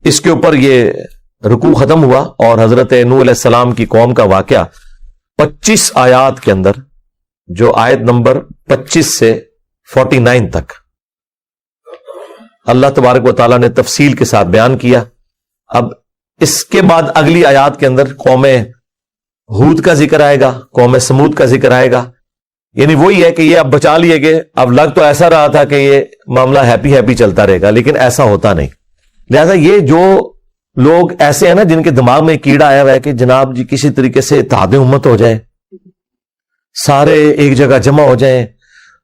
اس کے اوپر یہ رکوع ختم ہوا اور حضرت نوح علیہ السلام کی قوم کا واقعہ 25 آیات کے اندر، جو آیت نمبر 25 سے 49 تک اللہ تبارک و تعالیٰ نے تفصیل کے ساتھ بیان کیا. اب اس کے بعد اگلی آیات کے اندر قوم ہود کا ذکر آئے گا، قوم سمود کا ذکر آئے گا. یعنی وہی ہے کہ یہ اب بچا لیے گئے. اب لگ تو ایسا رہا تھا کہ یہ معاملہ ہیپی چلتا رہے گا، لیکن ایسا ہوتا نہیں. لہذا یہ جو لوگ ایسے ہیں نا جن کے دماغ میں کیڑا آیا ہوا ہے کہ جناب جی کسی طریقے سے اتحاد امت ہو جائے، سارے ایک جگہ جمع ہو جائیں،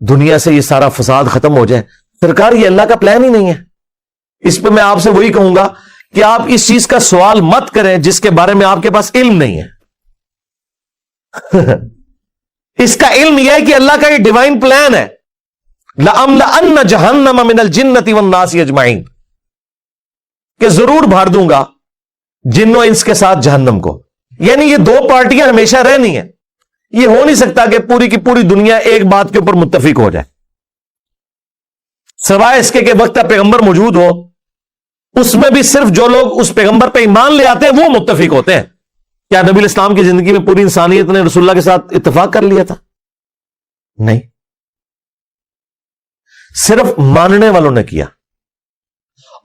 دنیا سے یہ سارا فساد ختم ہو جائے، سرکار یہ اللہ کا پلان ہی نہیں ہے. اس پہ میں آپ سے وہی کہوں گا کہ آپ اس چیز کا سوال مت کریں جس کے بارے میں آپ کے پاس علم نہیں ہے. اس کا علم یہ ہے کہ اللہ کا یہ ڈیوائن پلان ہے. لَأَمْلَأَنَّ جَهَنَّمَ مِنَ الْجِنَّةِ وَالنَّاسِ أَجْمَعِينَ، کہ ضرور بھار دوں گا جن و انس کے ساتھ جہنم کو. یعنی یہ دو پارٹیاں ہمیشہ رہنی ہیں. یہ ہو نہیں سکتا کہ پوری کی پوری دنیا ایک بات کے اوپر متفق ہو جائے، سوائے اس کے کہ وقت پیغمبر موجود ہو. اس میں بھی صرف جو لوگ اس پیغمبر پہ ایمان لے آتے ہیں وہ متفق ہوتے ہیں. کیا نبی الاسلام کی زندگی میں پوری انسانیت نے رسول اللہ کے ساتھ اتفاق کر لیا تھا؟ نہیں، صرف ماننے والوں نے کیا.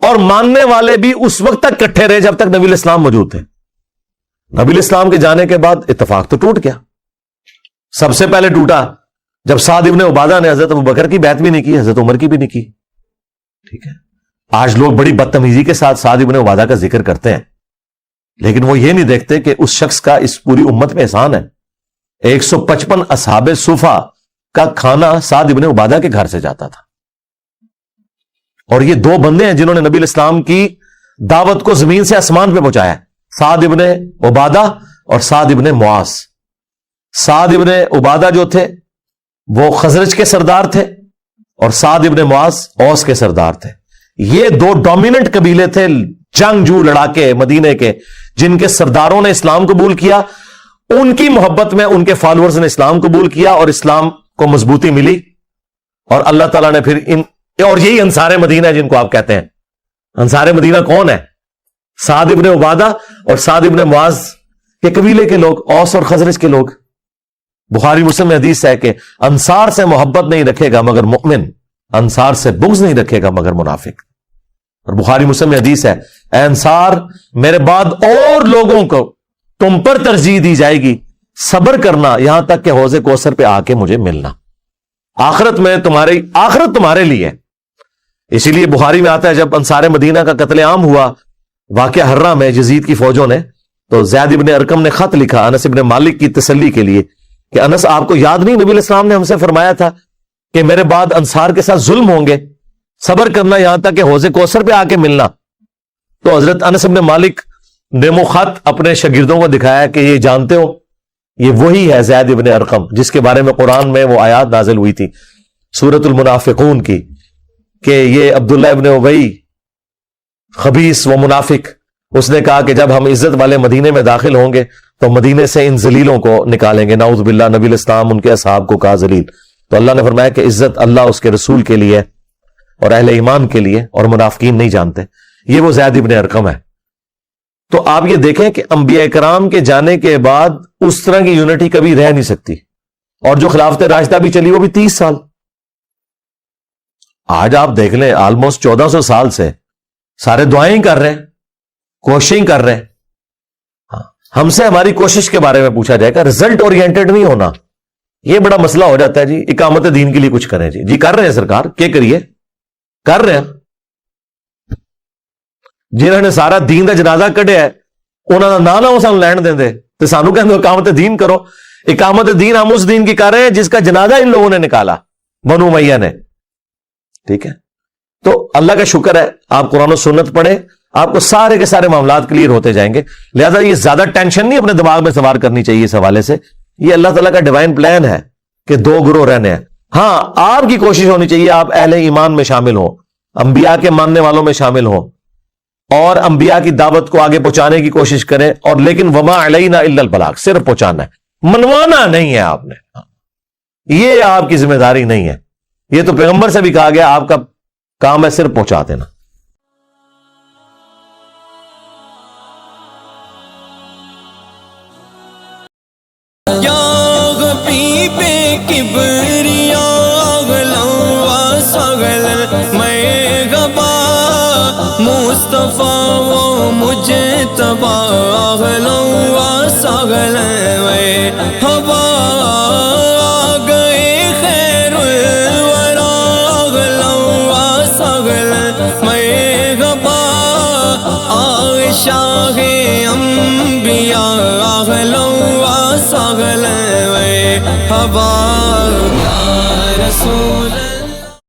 اور ماننے والے بھی اس وقت تک اکٹھے رہے جب تک نبی الاسلام موجود تھے. نبی الاسلام کے جانے کے بعد اتفاق تو ٹوٹ گیا. سب سے پہلے ٹوٹا جب سعد ابن عبادہ نے حضرت ابوبکر کی بیعت بھی نہیں کی، حضرت عمر کی بھی نہیں کی. ٹھیک ہے، آج لوگ بڑی بدتمیزی کے ساتھ سعد ابن عبادہ کا ذکر کرتے ہیں، لیکن وہ یہ نہیں دیکھتے کہ اس شخص کا اس پوری امت میں احسان ہے. 155 اصحاب صفا کا کھانا سعد ابن عبادہ کے گھر سے جاتا تھا. اور یہ دو بندے ہیں جنہوں نے نبی الاسلام کی دعوت کو زمین سے آسمان پہ پہنچایا، سعد ابن عبادہ اور سعد ابن معاذ. سعد ابن عبادہ جو تھے وہ خزرج کے سردار تھے اور سعد ابن معاذ اوس کے سردار تھے. یہ دو ڈومیننٹ قبیلے تھے، جنگجو لڑاکے مدینے کے، جن کے سرداروں نے اسلام قبول کیا. ان کی محبت میں ان کے فالوورز نے اسلام قبول کیا اور اسلام کو مضبوطی ملی. اور اللہ تعالیٰ نے پھر اور یہی انصار مدینہ جن کو آپ کہتے ہیں. انصار مدینہ کون ہے؟ سعد ابن عبادہ اور سعد ابن معاذ کے قبیلے کے لوگ، اوس اور خزرج کے لوگ. بخاری مسلم میں حدیث ہے کہ انصار سے محبت نہیں رکھے گا مگر مؤمن، انصار سے بغض نہیں رکھے گا مگر منافق. اور بخاری مسلم میں حدیث ہے، اے انصار میرے بعد اور لوگوں کو تم پر ترجیح دی جائے گی، صبر کرنا یہاں تک کہ حوض کوثر پہ آ کے مجھے ملنا. آخرت میں آخرت تمہارے لیے. اسی لیے بخاری میں آتا ہے جب انصار مدینہ کا قتل عام ہوا واقعہ حرہ میں یزید کی فوجوں نے، تو زید ابن ارقم نے خط لکھا انس ابن مالک کی تسلی کے لیے کہ انس آپ کو یاد نہیں نبی علیہ السلام نے ہم سے فرمایا تھا کہ میرے بعد انصار کے ساتھ ظلم ہوں گے، صبر کرنا یہاں تک کہ حوض کوثر پہ آ کے ملنا. تو حضرت انس ابن مالک نے وہ خط اپنے شاگردوں کو دکھایا کہ یہ جانتے ہو یہ وہی ہے زید ابن ارقم جس کے بارے میں قرآن میں وہ آیات نازل ہوئی تھی سورۃ المنافقون کی کہ یہ عبداللہ ابن ابی خبیث و منافق، اس نے کہا کہ جب ہم عزت والے مدینے میں داخل ہوں گے تو مدینے سے ان ذلیلوں کو نکالیں گے. نعوذ باللہ، نبی الاسلام ان کے اصحاب کو کہا ذلیل. تو اللہ نے فرمایا کہ عزت اللہ اس کے رسول کے لیے اور اہل ایمان کے لیے، اور منافقین نہیں جانتے. یہ وہ زید ابن ارقم ہے. تو آپ یہ دیکھیں کہ انبیاء کرام کے جانے کے بعد اس طرح کی یونٹی کبھی رہ نہیں سکتی. اور جو خلافت راشدہ بھی چلی وہ بھی 30 سال. آج آپ دیکھ لیں آلموسٹ 1400 سال سے سارے دعائیں کر رہے ہیں، کوششیں کر رہے ہیں. ہم سے ہماری کوشش کے بارے میں پوچھا جائے گا، رزلٹ اورینٹڈ نہیں ہونا. یہ بڑا مسئلہ ہو جاتا ہے. جی اقامت دین کے لیے کچھ کریں، جی کر رہے ہیں سرکار، کیا کریے، کر رہے ہیں. جنہوں نے سارا دین کا جنازہ کڈیا ہے انہوں کا نام نہ وہ سانو لین دیں تو سانو کہتے اقامت دین کرو. اقامت دین ہم اس دین کی کر رہے ہیں جس کا جنازہ ان لوگوں نے نکالا، بنو امیہ نے. ٹھیک ہے، تو اللہ کا شکر ہے آپ قرآن و سنت پڑھیں، آپ کو سارے کے سارے معاملات کلیئر ہوتے جائیں گے. لہذا یہ زیادہ ٹینشن نہیں اپنے دماغ میں سوار کرنی چاہیے اس حوالے سے. یہ اللہ تعالیٰ کا ڈیوائن پلان ہے کہ دو گروہ رہنے ہیں. ہاں آپ کی کوشش ہونی چاہیے آپ اہل ایمان میں شامل ہوں، انبیاء کے ماننے والوں میں شامل ہوں، اور انبیاء کی دعوت کو آگے پہنچانے کی کوشش کریں. اور لیکن وما علینا الا البلاغ، صرف پہنچانا ہے، منوانا نہیں ہے آپ نے. یہ آپ کی ذمہ داری نہیں ہے. یہ تو پیغمبر سے بھی کہا گیا آپ کا کام ہے صرف پہنچا دینا. ہوا آ گئے خیر الورا اغلوا سغل مرحبا آئے شاہ انبیاء اغلوا سغل مرحبا